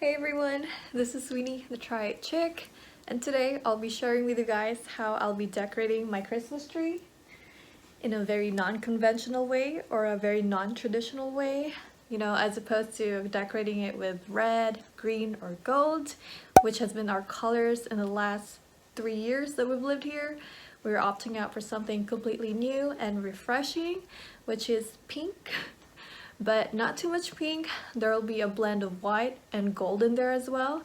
Hey everyone, this is Sweeney, the Try It Chick, and today I'll be sharing with you guys how I'll be decorating my Christmas tree in a very non-conventional way or a very non-traditional way, you know, as opposed to decorating it with red, green, or gold, which has been our colors in the last 3 years that we've lived here. We're opting out for something completely new and refreshing, which is pink. But not too much pink. There will be a blend of white and gold in there as well.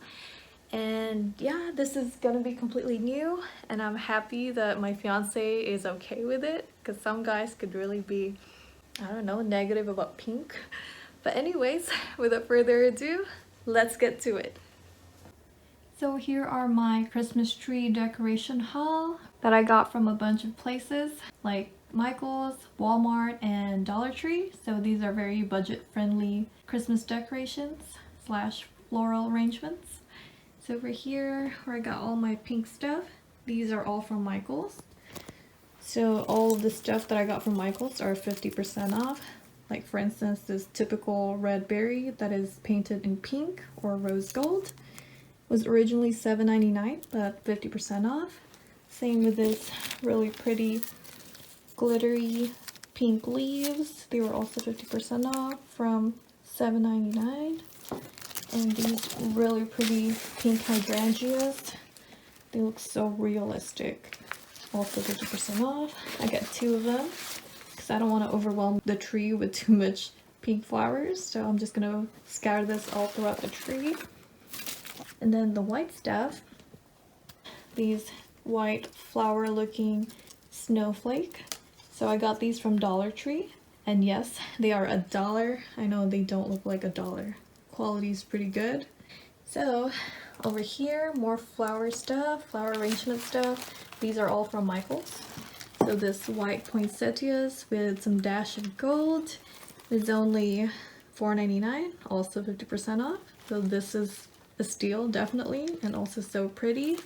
And yeah, this is gonna be completely new, and I'm happy that my fiance is okay with it, because some guys could really be, I don't know, negative about pink. But anyways, without further ado, let's get to it. So here are my Christmas tree decoration haul that I got from a bunch of places like Michael's, Walmart, and Dollar Tree. So these are very budget-friendly Christmas decorations slash floral arrangements. So over here where I got all my pink stuff, these are all from Michael's. So all of the stuff that I got from Michael's are 50% off. Like for instance, this typical red berry that is painted in pink or rose gold was originally $7.99, but 50% off. Same with this really pretty glittery pink leaves. They were also 50% off from $7.99. And these really pretty pink hydrangeas. They look so realistic. Also 50% off. I got 2 of them because I don't want to overwhelm the tree with too much pink flowers. So I'm just going to scatter this all throughout the tree. And then the white stuff, these white flower looking snowflake. So I got these from Dollar Tree, and yes, they are $1. I know they don't look like $1. Quality is pretty good. So over here, more flower stuff, flower arrangement stuff. These are all from Michael's. So this white poinsettias with some dash of gold is only $4.99, also 50% off. So this is a steal, definitely, and also so pretty.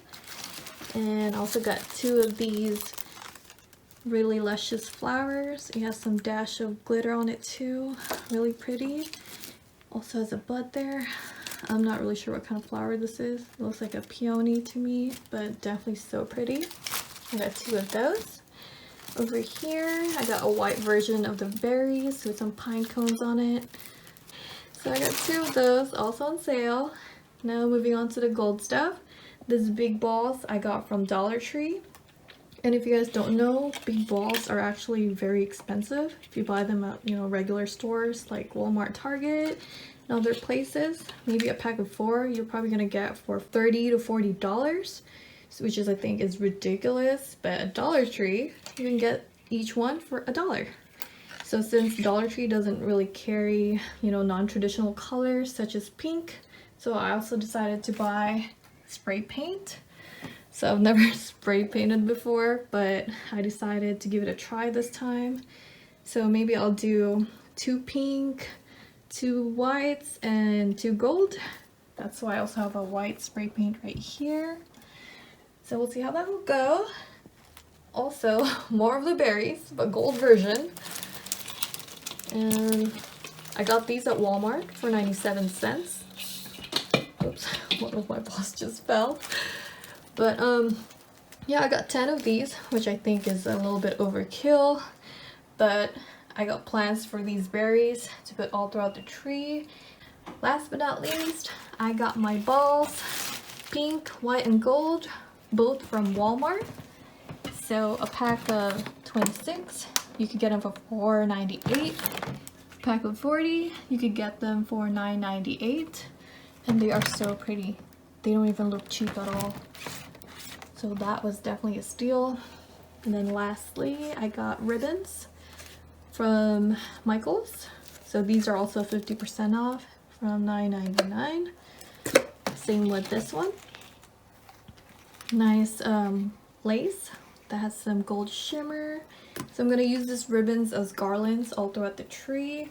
And also got 2 of these really luscious flowers. It has some dash of glitter on it too, really pretty. Also has a bud there. I'm not really sure what kind of flower this is. It looks like a peony to me, but definitely so pretty. I got 2 of those. Over here I got a white version of the berries with some pine cones on it. So I got 2 of those, also on sale. Now moving on to the gold stuff. These big balls I got from Dollar Tree. And if you guys don't know, big balls are actually very expensive if you buy them at, you know, regular stores like Walmart, Target, and other places. Maybe a pack of 4 you're probably gonna get for $30 to $40, which is, I think, is ridiculous. But at Dollar Tree you can get each one for $1. So since Dollar Tree doesn't really carry, you know, non-traditional colors such as pink, so I also decided to buy spray paint. So I've never spray painted before, but I decided to give it a try this time. So maybe I'll do 2 pink, 2 whites, and 2 gold. That's why I also have a white spray paint right here. So we'll see how that will go. Also, more of the berries, but gold version. And I got these at Walmart for 97 cents. Oops, one of my balls just fell. But yeah, I got 10 of these, which I think is a little bit overkill, but I got plans for these berries to put all throughout the tree. Last but not least, I got my balls, pink, white, and gold, both from Walmart. So a pack of 26, you could get them for $4.98. Pack of 40, you could get them for $9.98. And they are so pretty. They don't even look cheap at all. So that was definitely a steal. And then lastly, I got ribbons from Michael's. So these are also 50% off from $9.99. Same with this one. Nice lace that has some gold shimmer. So I'm gonna use these ribbons as garlands all throughout the tree,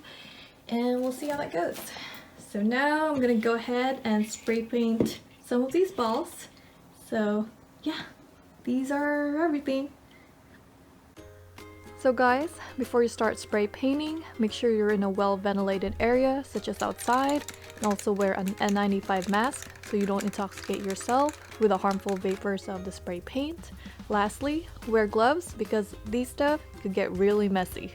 and we'll see how that goes. So now I'm gonna go ahead and spray paint some of these balls. So yeah, these are everything. So guys, before you start spray painting, make sure you're in a well-ventilated area such as outside, and also wear an N95 mask so you don't intoxicate yourself with the harmful vapors of the spray paint. Lastly, wear gloves because these stuff could get really messy.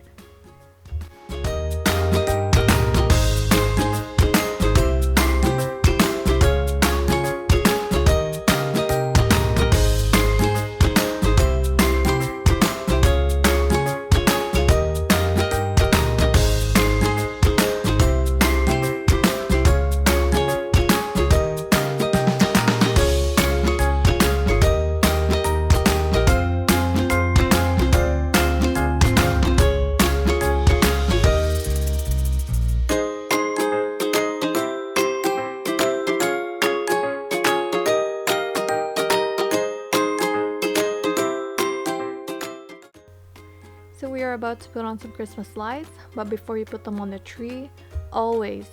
So we are about to put on some Christmas lights, but before you put them on the tree, always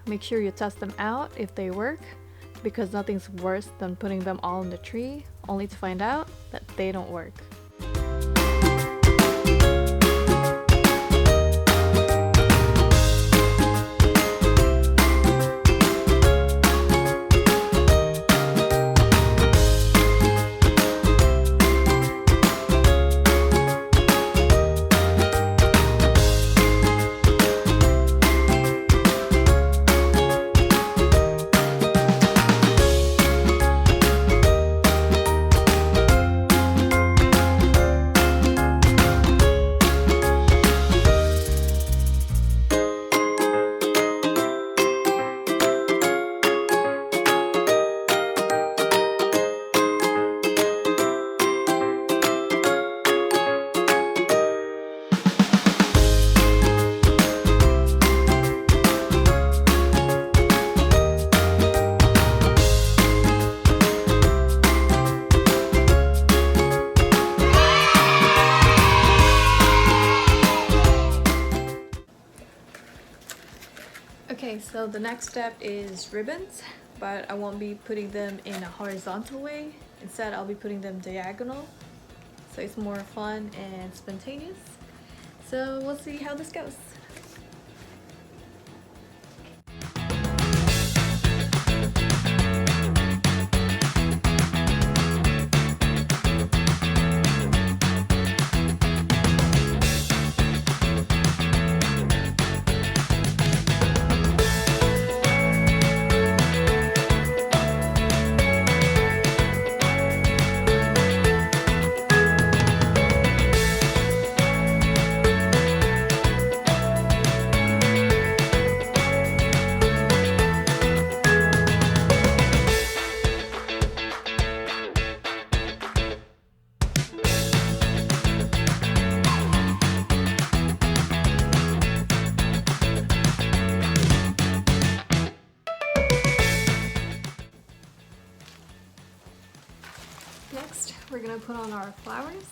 make sure you test them out if they work, because nothing's worse than putting them all on the tree only to find out that they don't work. Okay, so the next step is ribbons, but I won't be putting them in a horizontal way. Instead, I'll be putting them diagonal, so it's more fun and spontaneous. So we'll see how this goes. Next, we're gonna put on our flowers.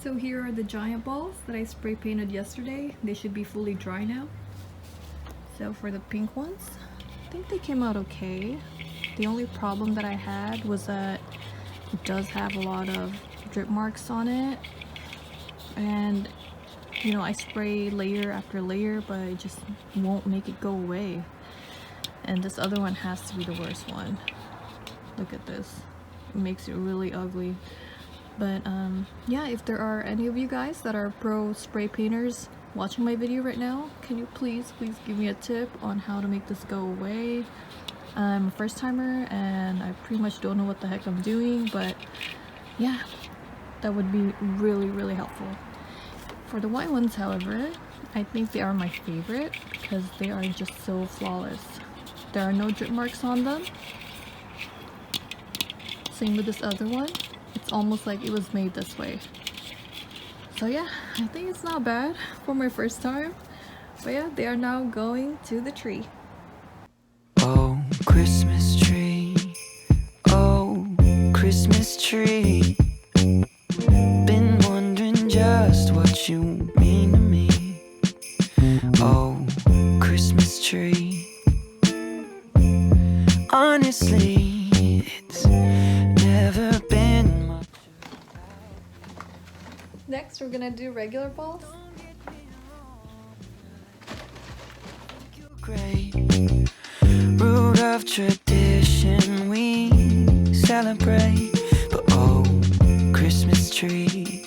So here are the giant balls that I spray painted yesterday. They should be fully dry now. So for the pink ones, I think they came out okay. The only problem that I had was that it does have a lot of drip marks on it. And you know, I spray layer after layer, but it just won't make it go away. And this other one has to be the worst one. Look at this. It makes it really ugly. But yeah, if there are any of you guys that are pro spray painters watching my video right now, can you please give me a tip on how to make this go away? I'm a first timer and I pretty much don't know what the heck I'm doing, but yeah, that would be really helpful. For the white ones, however, I think they are my favorite because they are just so flawless. There are no drip marks on them. Same with this other one. It's almost like it was made this way. So yeah, I think it's not bad for my first time. But yeah, they are now going to the tree. Oh, Christmas tree. Oh, Christmas tree. Been wondering just what you mean to me. Oh, Christmas tree. Honestly, it's never been much. Next, we're gonna do regular balls. Great. Root of tradition we celebrate. But oh, Christmas tree.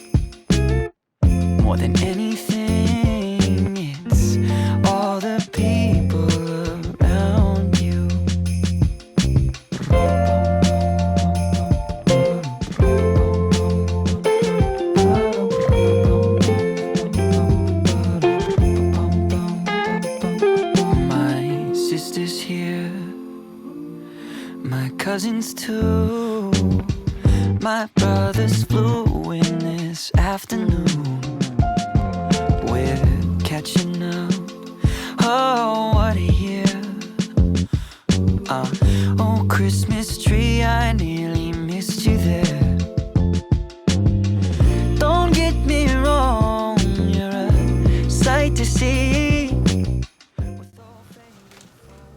More than anything, it's all the people around you. My sister's here, my cousins too. My brothers flew in this afternoon. We're catching up. Oh, what a year. Oh, Christmas tree, I nearly missed you there. Don't get me wrong, you're a sight to see.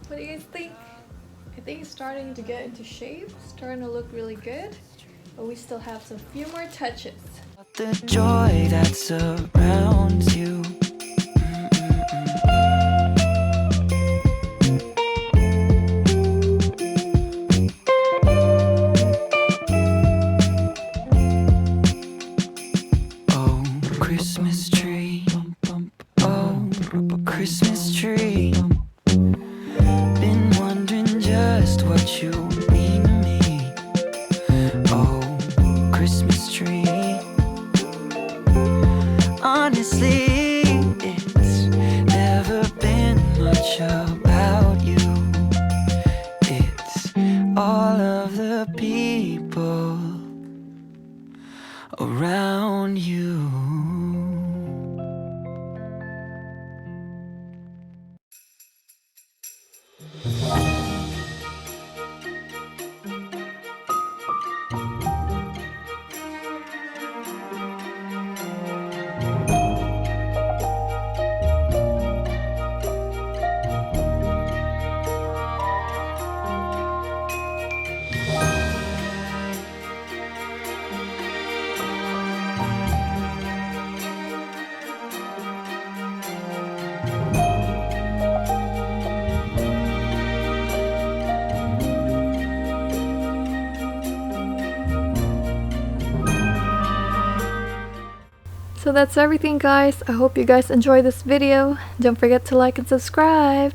What do you guys think? I think it's starting to get into shape, starting to look really good, but we still have some few more touches. The joy that surrounds you. Oh, Christmas tree. Oh, Christmas tree. Been wondering just what you mean to me. Oh, Christmas tree. Honestly, it's never been much about you. It's all of the people around you. So that's everything, guys. I hope you guys enjoyed this video. Don't forget to like and subscribe.